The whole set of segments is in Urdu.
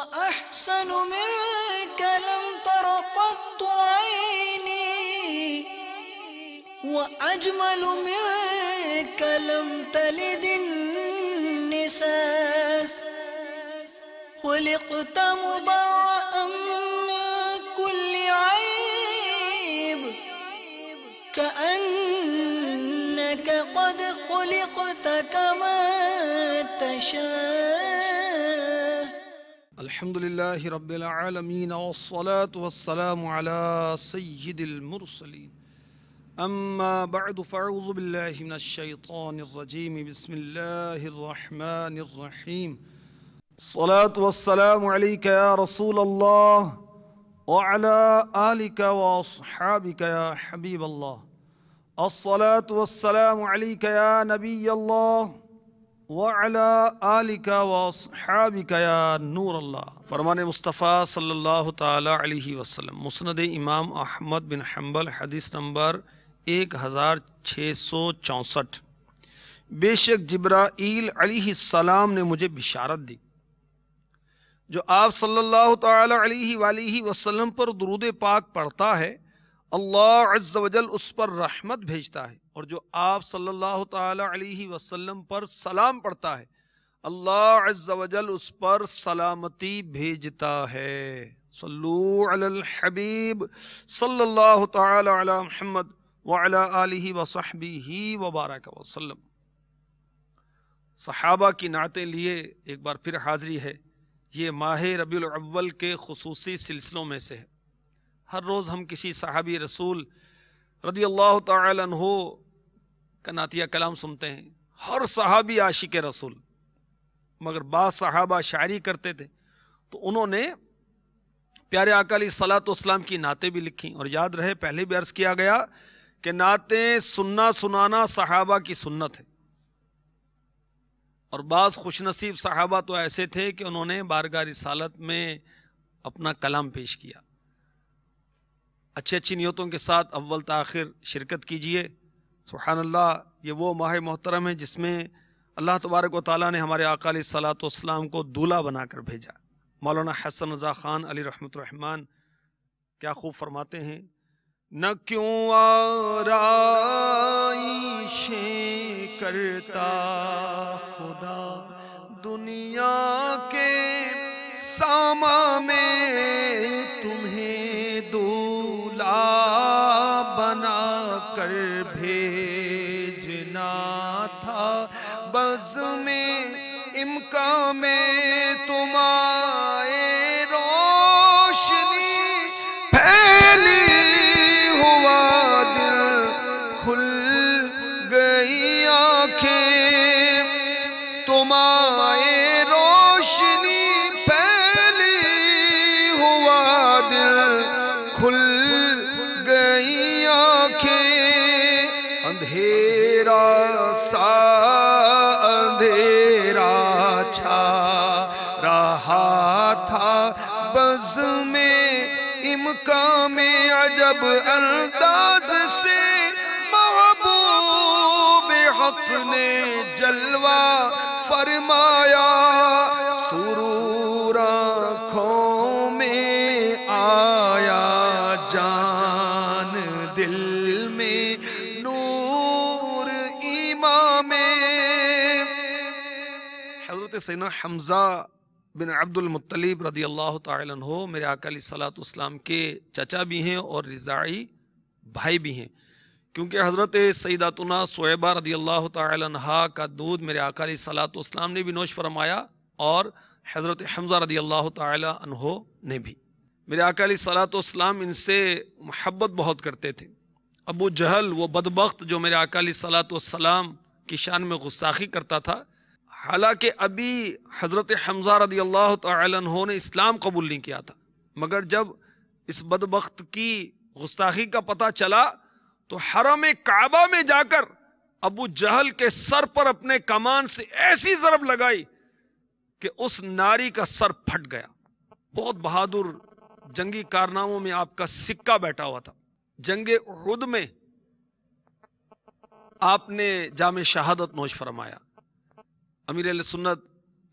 وأحسن منك لم تر قط عيني وأجمل منك لم تلد النساء خلقت مبرأ من كل عيب كأنك قد خلقت كما تشاء. الحمد لله رب العالمين والصلاة والسلام على سيد المرسلين أما بعد فأعوذ بالله من الشيطان الرجيم بسم الله الرحمن الرحيم الصلاة والسلام عليك يا رسول الله وعلى آلك وأصحابك يا حبيب الله الصلاة والسلام عليك يا نبي الله وعلى آلك وأصحابك يا نور اللہ. فرمان مصطفیٰ صلی اللہ تعالی علیہ وسلم مسند امام احمد بن حنبل حدیث نمبر 1664. بے شک جبرائیل علیہ السلام نے مجھے بشارت دی جو آپ صلی اللہ تعالی علیہ وآلہ وسلم پر درود پاک پڑھتا ہے اللہ عز و جل اس پر رحمت بھیجتا ہے، اور جو آپ صلی اللہ تعالی علیہ وسلم پر سلام پڑھتا ہے اللہ عز و جل اس پر سلامتی بھیجتا ہے. صلو علی الحبیب صلی اللہ تعالی علی محمد وعلی آلہ وصحبہ وبارک وسلم. صحابہ کی نعتیں لیے ایک بار پھر حاضری ہے. یہ ماہ ربیع الاول کے خصوصی سلسلوں میں سے ہے. ہر روز ہم کسی صحابی رسول رضی اللہ تعالی عنہ کا نعتیہ کلام سنتے ہیں. ہر صحابی عاشق رسول، مگر بعض صحابہ شاعری کرتے تھے تو انہوں نے پیارے آقا علیہ الصلوۃ والسلام کی نعتیں بھی لکھیں. اور یاد رہے پہلے بھی عرض کیا گیا کہ نعتیں سننا سنانا صحابہ کی سنت ہے. اور بعض خوش نصیب صحابہ تو ایسے تھے کہ انہوں نے بارگاہ رسالت میں اپنا کلام پیش کیا. اچھی نیتوں کے ساتھ اول تاخیر شرکت کیجئے. سبحان اللہ، یہ وہ ماہ محترم ہے جس میں اللہ تبارک و تعالیٰ نے ہمارے آقا علیہ الصلوۃ والسلام کو دولہا بنا کر بھیجا. مولانا حسن رضا خان علی رحمۃ الرحمن کیا خوب فرماتے ہیں، نہ کیوں آرائشیں کرتا خدا دنیا کے ساما میں تمہیں دولہا بنا کر بھیجنا تھا. بزم امکان میں تم آئے روشنی پھیلی ہوا دل کھل گئی آنکھیں. تم آئے روشنی پھیلی ہوا دل کھل گئی آنکھیں. اندھیرا سا اندھیرا چھا رہا تھا بزم امکان میں عجب انداز سے محبوب حق نے جلوہ فرمایا. سرور آنکھوں میں آیا جان دل میں نور ایمان میں. حضرت سیدنا حمزہ بن عبد المطلب رضی اللہ تعالی عنہ میرے آقا علیہ الصلوۃ والسلام کے چچا بھی ہیں اور رضاعی بھائی بھی ہیں، کیونکہ حضرت سیداتنا صہیبہ رضی اللہ تعالی عنہا کا دودھ میرے آقا علیہ الصلوۃ والسلام نے بھی نوش فرمایا اور حضرت حمزہ رضی اللہ تعالی عنہ نے بھی. میرے آقا علیہ الصلوۃ والسلام ان سے محبت بہت کرتے تھے. ابو جہل وہ بدبخت جو میرے آقا علیہ الصلوۃ والسلام کی شان میں غستاخی کرتا تھا، حالانکہ ابھی حضرت حمزہ رضی اللہ تعالی عنہ نے اسلام قبول نہیں کیا تھا، مگر جب اس بدبخت کی غستاخی کا پتہ چلا تو حرم کعبہ میں جا کر ابو جہل کے سر پر اپنے کمان سے ایسی ضرب لگائی کہ اس ناری کا سر پھٹ گیا. بہت بہادر جنگی کارناموں میں آپ کا سکہ بیٹھا ہوا تھا. جنگ احد میں آپ نے جام شہادت نوش فرمایا. امیر اہل سنت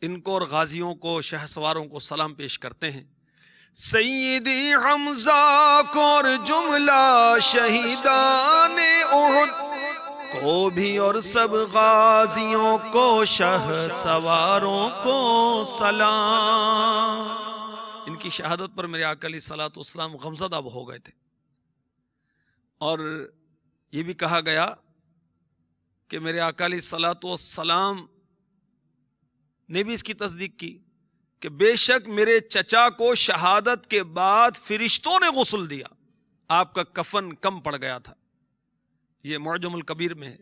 ان کو اور غازیوں کو، شہ سواروں کو سلام پیش کرتے ہیں۔ سیدی حمزہ کو اور جملہ شہیدان احد کو بھی اور سب غازیوں کو، شہ سواروں کو سلام۔ ان کی شہادت پر میرے آقا علیہ الصلوۃ والسلام غمزدہ ہو گئے تھے، اور یہ بھی کہا گیا کہ میرے آقا علیہ الصلوۃ والسلام نے بھی اس کی تصدیق کی کہ بے شک میرے چچا کو شہادت کے بعد فرشتوں نے غسل دیا، آپ کا کفن کم پڑ گیا تھا۔ یہ معجم الکبیر میں ہے۔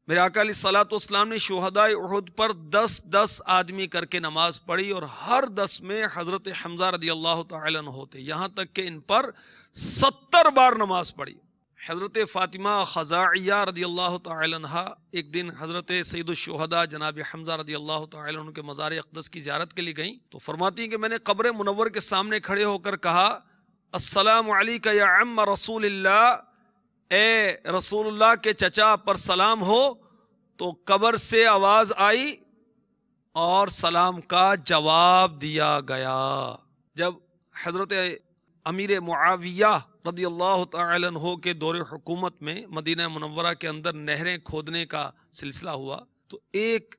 میرے آقا علیہ الصلوۃ والسلام نے شہداء احد پر 10 آدمی کر کے نماز پڑھی، اور ہر 10 میں حضرت حمزہ رضی اللہ تعالی عنہ ہوتے، یہاں تک کہ ان پر 70 بار نماز پڑھی۔ حضرت فاطمہ خزاعیہ رضی اللہ تعالی عنہ ایک دن حضرت سید الشہداء جناب حمزہ رضی اللہ تعالی عنہ کے مزار اقدس کی زیارت کے لیے گئیں، تو فرماتی ہیں کہ میں نے قبر منور کے سامنے کھڑے ہو کر کہا، السلام علیکہ یا عم رسول اللہ، اے رسول اللہ کے چچا پر سلام ہو۔ تو قبر سے آواز آئی اور سلام کا جواب دیا گیا۔ جب حضرت امیر معاویہ رضی اللہ تعالی عنہ کے دور حکومت میں مدینہ منورہ کے اندر نہریں کھودنے کا سلسلہ ہوا، تو ایک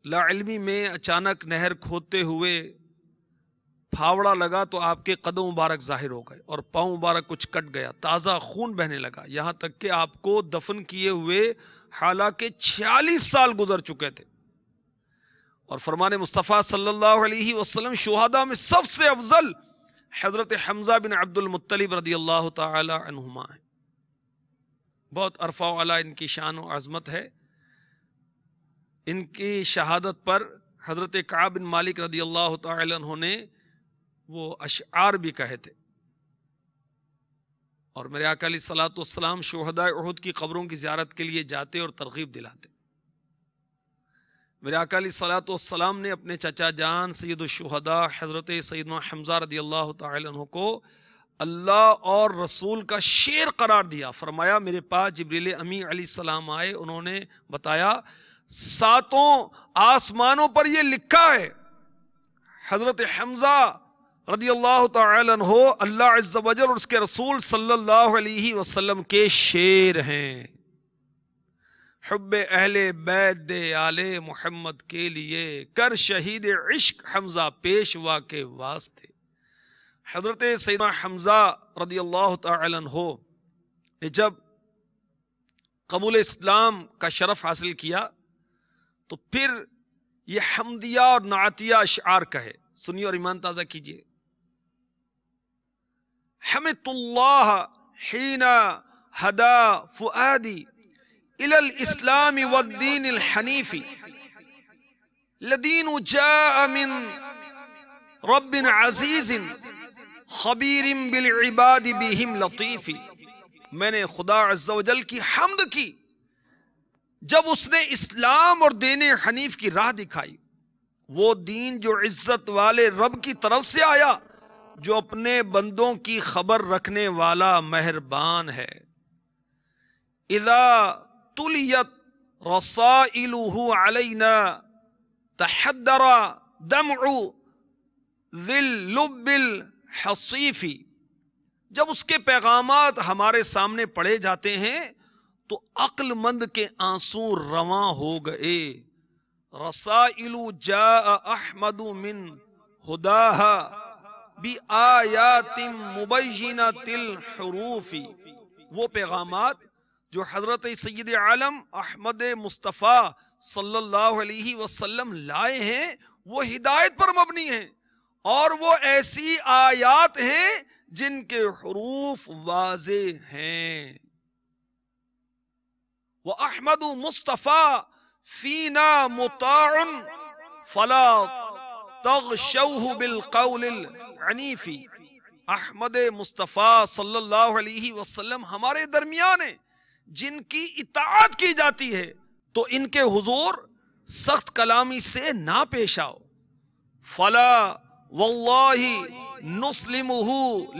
لاعلمی میں اچانک نہر کھودتے ہوئے پھاوڑا لگا تو آپ کے قدم مبارک ظاہر ہو گئے اور پاؤں مبارک کچھ کٹ گیا، تازہ خون بہنے لگا، یہاں تک کہ آپ کو دفن کیے ہوئے حالانکہ 46 سال گزر چکے تھے۔ اور فرمان مصطفیٰ صلی اللہ علیہ وسلم شہداء میں سب سے افضل حضرت حمزہ بن عبد المطلب رضی اللہ تعالی عنہما ہیں۔ بہت عرفہ و علا ان کی شان و عظمت ہے۔ ان کی شہادت پر حضرت کعب بن مالک رضی اللہ تعالی عنہ نے وہ اشعار بھی کہے تھے، اور میرے آقا علیہ الصلوۃ والسلام شہداء احد کی قبروں کی زیارت کے لیے جاتے اور ترغیب دلاتے۔ میرے آقا علیہ الصلوۃ والسلام نے اپنے چچا جان سید الشہداء حضرت سیدنا حمزہ رضی اللہ تعالی عنہ کو اللہ اور رسول کا شیر قرار دیا۔ فرمایا میرے پاس جبریل امی علیہ السلام آئے، انہوں نے بتایا 7 آسمانوں پر یہ لکھا ہے حضرت حمزہ رضی اللہ تعالی عنہ اللہ عز و جل اور اس کے رسول صلی اللہ علیہ وسلم کے شیر ہیں۔ حب اہل بیت دے آل محمد کے لیے، کر شہید عشق حمزہ پیشوا کے واسطے۔ حضرت سیدنا حمزہ رضی اللہ تعالی عنہ نے جب قبول اسلام کا شرف حاصل کیا تو پھر یہ حمدیہ اور نعتیہ اشعار کہے، سنیے اور ایمان تازہ کیجئے۔ حمدت اللہ حین ہدا فؤادی الی الاسلام والدین الحنیف، لدین جاء من رب عزیز خبیر بالعباد بہم لطیف۔ میں نے خدا عز و جل کی حمد کی جب اس نے اسلام اور دین حنیف کی راہ دکھائی، وہ دین جو عزت والے رب کی طرف سے آیا، جو اپنے بندوں کی خبر رکھنے والا مہربان ہے۔ اذا تلیت رسائلہ علینا تحدر دمع ذی اللب الحصیف، جب اس کے پیغامات ہمارے سامنے پڑھے جاتے ہیں تو عقل مند کے آنسو رواں ہو گئے۔ رسائل جاء احمد من ہداہا بآیات مبینۃ الحروف، وہ پیغامات جو حضرت سید عالم احمد مصطفیٰ صلی اللہ علیہ وسلم لائے ہیں وہ ہدایت پر مبنی ہیں، اور وہ ایسی آیات ہیں جن کے حروف واضح ہیں۔ وَأَحْمَدُ مُصْطَفَى فِينَا مُطَاعٌ فَلَا تَغْشَوْهُ بِالْقَوْلِ الْعَنِيفِ، احمد مصطفیٰ صلی اللہ علیہ وسلم ہمارے درمیان ہیں، جن کی اطاعت کی جاتی ہے تو ان کے حضور سخت کلامی سے نہ پیش آؤ۔ فَلَا وَاللَّهِ نُسْلِمُهُ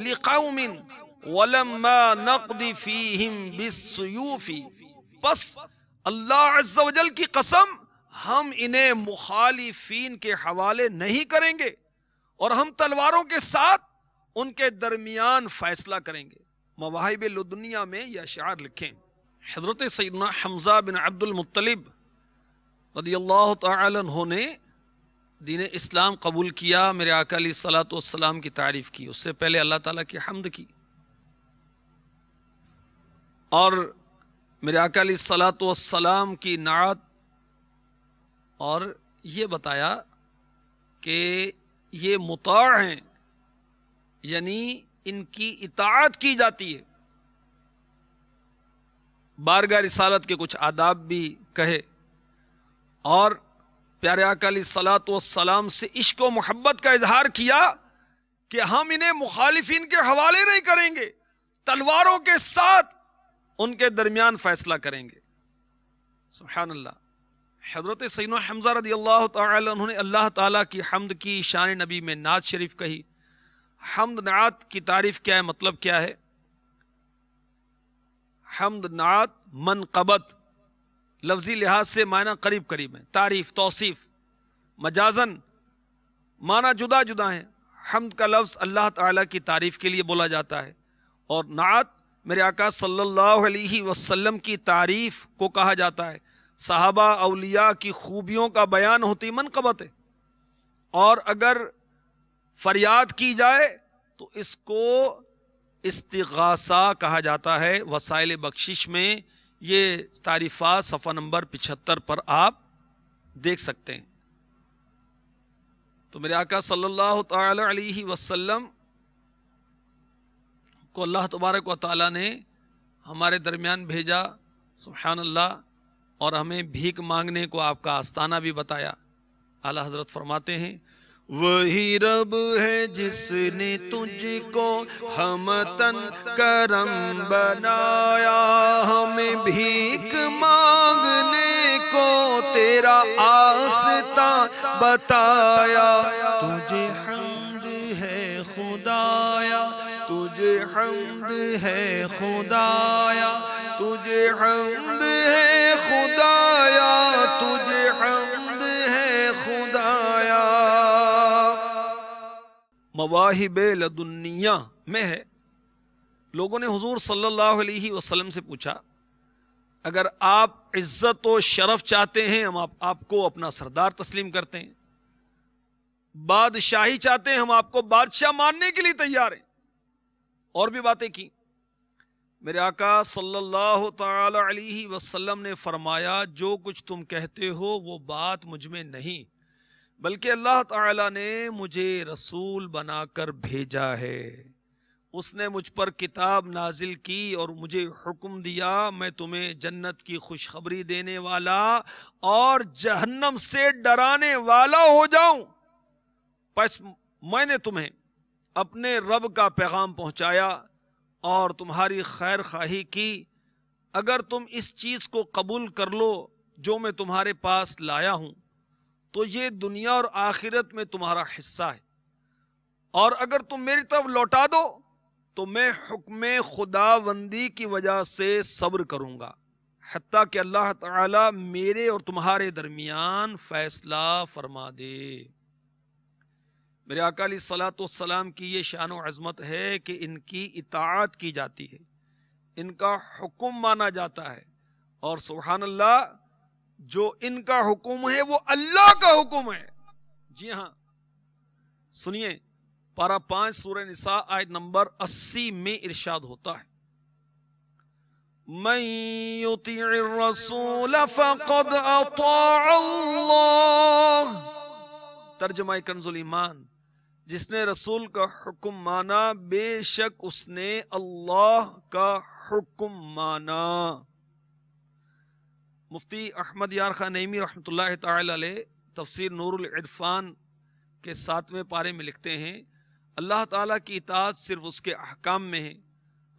لِقَوْمٍ وَلَمَّا نَقْضِ فِيهِمْ بِالسُّيُوفِ، پس اللہ عز و جل کی قسم ہم انہیں مخالفین کے حوالے نہیں کریں گے اور ہم تلواروں کے ساتھ ان کے درمیان فیصلہ کریں گے. مواہب لدنیہ میں یہ اشعار لکھیں. حضرت سیدنا حمزہ بن عبد المطلب رضی اللہ تعالی عنہ نے دین اسلام قبول کیا. میرے آقا علیہ الصلوۃ والسلام کی تعریف کی، اس سے پہلے اللہ تعالیٰ کی حمد کی، اور میرے آقا علیہ الصلوۃ والسلام کی نعت، اور یہ بتایا کہ یہ مطاع ہیں، یعنی ان کی اطاعت کی جاتی ہے. بارگاہ رسالت کے کچھ آداب بھی کہے، اور پیارے آقا علیہ الصلوۃ والسلام سے عشق و محبت کا اظہار کیا کہ ہم انہیں مخالفین کے حوالے نہیں کریں گے، تلواروں کے ساتھ ان کے درمیان فیصلہ کریں گے. سبحان اللہ. حضرت سیدنا حمزہ رضی اللہ تعالی عنہ نے اللہ تعالیٰ کی حمد کی، شان نبی میں نعت شریف کہی. حمد نعت کی تعریف کیا ہے، مطلب کیا ہے؟ حمد نعت منقبت لفظی لحاظ سے معنی قریب قریب ہیں، تعریف توصیف مجازن معنی جدا جدا ہیں. حمد کا لفظ اللہ تعالیٰ کی تعریف کے لیے بولا جاتا ہے، اور نعت میرے آقا صلی اللہ علیہ وسلم کی تعریف کو کہا جاتا ہے. صحابہ اولیاء کی خوبیوں کا بیان ہوتی منقبت ہے، اور اگر فریاد کی جائے تو اس کو استغاثہ کہا جاتا ہے. وسائل بخشش میں یہ تعریفات صفحہ نمبر 75 پر آپ دیکھ سکتے ہیں. تو میرے آقا صلی اللہ تعالی علیہ وسلم کو اللہ تبارک و تعالیٰ نے ہمارے درمیان بھیجا، سبحان اللہ، اور ہمیں بھیک مانگنے کو آپ کا آستانہ بھی بتایا. اعلیٰ حضرت فرماتے ہیں، وہی رب ہے جس نے تجھ کو ہمتن کرم بنایا، ہمیں بھیک مانگنے کو تیرا آستاں بتایا. تجھے حمد ہے خدایا، تجھے حمد ہے خدایا، تجھے حمد ہے خدایا، تجھے حمد ہے خدایا. مواہب لدنیہ میں ہے. لوگوں نے حضور صلی اللہ علیہ وسلم سے پوچھا، اگر آپ عزت و شرف چاہتے ہیں ہم آپ کو اپنا سردار تسلیم کرتے ہیں، بادشاہی چاہتے ہیں ہم آپ کو بادشاہ ماننے کے لیے تیار ہیں. اور بھی باتیں کی. میرے آقا صلی اللہ تعالی علیہ وسلم نے فرمایا، جو کچھ تم کہتے ہو وہ بات مجھ میں نہیں، بلکہ اللہ تعالی نے مجھے رسول بنا کر بھیجا ہے. اس نے مجھ پر کتاب نازل کی اور مجھے حکم دیا میں تمہیں جنت کی خوشخبری دینے والا اور جہنم سے ڈرانے والا ہو جاؤں. پس میں نے تمہیں اپنے رب کا پیغام پہنچایا اور تمہاری خیر خواہی کی. اگر تم اس چیز کو قبول کر لو جو میں تمہارے پاس لایا ہوں تو یہ دنیا اور آخرت میں تمہارا حصہ ہے، اور اگر تم میری طرف لوٹا دو تو میں حکم خداوندی کی وجہ سے صبر کروں گا حتیٰ کہ اللہ تعالی میرے اور تمہارے درمیان فیصلہ فرما دے. میرے آقا علیہ الصلوۃ والسلام کی یہ شان و عظمت ہے کہ ان کی اطاعت کی جاتی ہے، ان کا حکم مانا جاتا ہے، اور سبحان اللہ جو ان کا حکم ہے وہ اللہ کا حکم ہے. جی ہاں، سنیے پارہ 5 سورہ نساء آیت نمبر 80 میں ارشاد ہوتا ہے، من یطیع الرسول فقد اطاع اللہ. ترجمہ کنز الایمان، جس نے رسول کا حکم مانا بے شک اس نے اللہ کا حکم مانا. مفتی احمد یار خان نعیمی رحمۃ اللہ تعالی علیہ تفسیر نور العرفان کے 7ویں پارے میں لکھتے ہیں، اللہ تعالیٰ کی اطاعت صرف اس کے احکام میں ہے،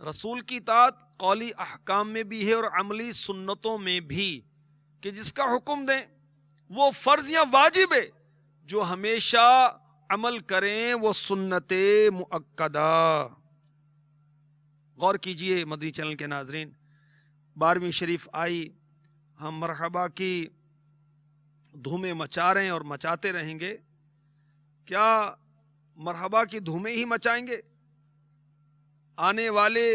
رسول کی اطاعت قولی احکام میں بھی ہے اور عملی سنتوں میں بھی، کہ جس کا حکم دیں وہ فرض یا واجب ہے، جو ہمیشہ عمل کریں وہ سنت مؤکدہ. غور کیجئے مدنی چینل کے ناظرین، 12ویں شریف آئی، ہم مرحبا کی دھومیں مچا رہے ہیں اور مچاتے رہیں گے، کیا مرحبا کی دھومیں ہی مچائیں گے؟ آنے والے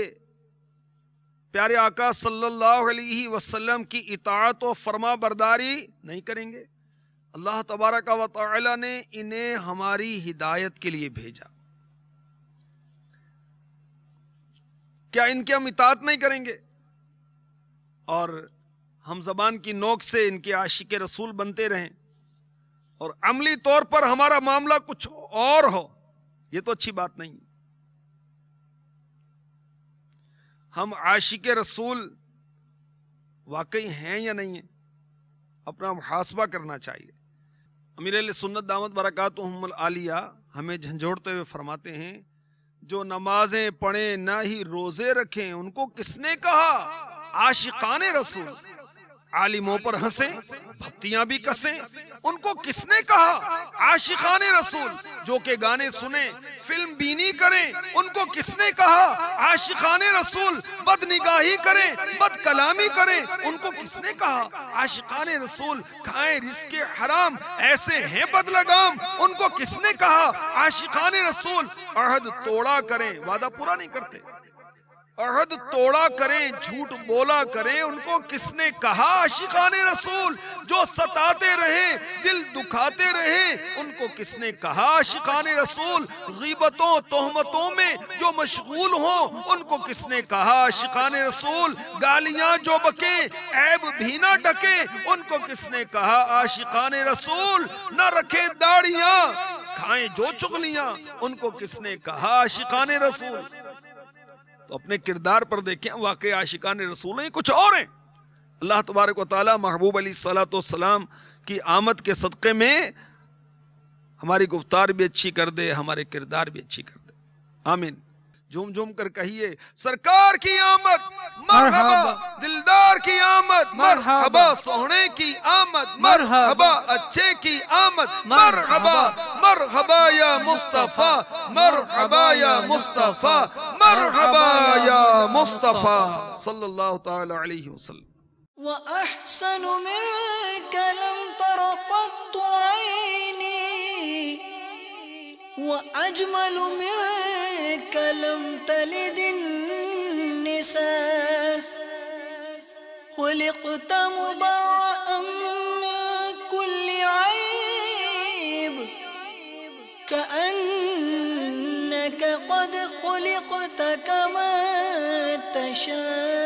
پیارے آقا صلی اللہ علیہ وسلم کی اطاعت و فرما برداری نہیں کریں گے؟ اللہ تبارک و تعالی نے انہیں ہماری ہدایت کے لیے بھیجا، کیا ان کی ہم اطاعت نہیں کریں گے اور ہم زبان کی نوک سے ان کے عاشق رسول بنتے رہیں اور عملی طور پر ہمارا معاملہ کچھ اور ہو؟ یہ تو اچھی بات نہیں۔ ہم عاشق رسول واقعی ہیں یا نہیں ہیں؟ اپنا محاسبہ کرنا چاہیے۔ امیر اہل سنت دامت برکاتہم العالیہ ہمیں جھنجھوڑتے ہوئے فرماتے ہیں، جو نمازیں پڑھیں نہ ہی روزے رکھیں ان کو کس نے کہا عاشقان رسول؟ عالموں پر ہنسیں، بھپتیاں بھی کسیں، ان کو کس نے کہا عاشقان رسول؟ جو کہ گانے سنیں، فلم بینی کریں، ان کو کس نے کہا عاشقان رسول؟ بد نگاہی کریں، بد کلامی کریں، ان کو کس نے کہا عاشقان رسول؟ کھائیں رزق حرام، ایسے ہیں بد لگام، ان کو کس نے کہا عاشقان رسول؟ عہد توڑا کریں، وعدہ پورا نہیں کرتے، عہد توڑا کریں، جھوٹ بولا کریں، ان کو کس نے کہا عاشقان رسول؟ جو ستاتے رہیں، دل دکھاتے رہیں، ان کو کس نے کہا عاشقان رسول؟ غیبتوں تہمتوں میں جو مشغول ہوں، ان کو کس نے کہا عاشقان رسول؟ گالیاں جو بکیں، عیب بھی نہ ڈکیں، ان کو کس نے کہا عاشقان رسول؟ نہ رکھیں داڑیاں، کھائیں جو چغلیاں، ان کو کس نے کہا عاشقان رسول؟ تو اپنے کردار پر دیکھیں، واقعی عاشقان رسول ہیں کچھ اور ہیں۔ اللہ تبارک و تعالی محبوب علیہ الصلوۃ والسلام کی آمد کے صدقے میں ہماری گفتار بھی اچھی کر دے، ہمارے کردار بھی اچھی کر دے، آمین۔ جھوم جھوم کر کہیے سرکار کی آمد مرحبا، دلدار کی آمد مرحبا، سوہنے کی آمد مرحبا، اچھے کی آمد مرحبا، مرحبا یا مصطفیٰ، مرحبا یا مصطفیٰ، مرحبا یا مصطفیٰ صلی اللہ تعالی علیہ وسلم۔ وأحسن منك لم تر قط عيني، وأجمل منك لم تلد النساء، خلقت مبرأ من كل عيب، كأنك قد خلقت كما تشاء،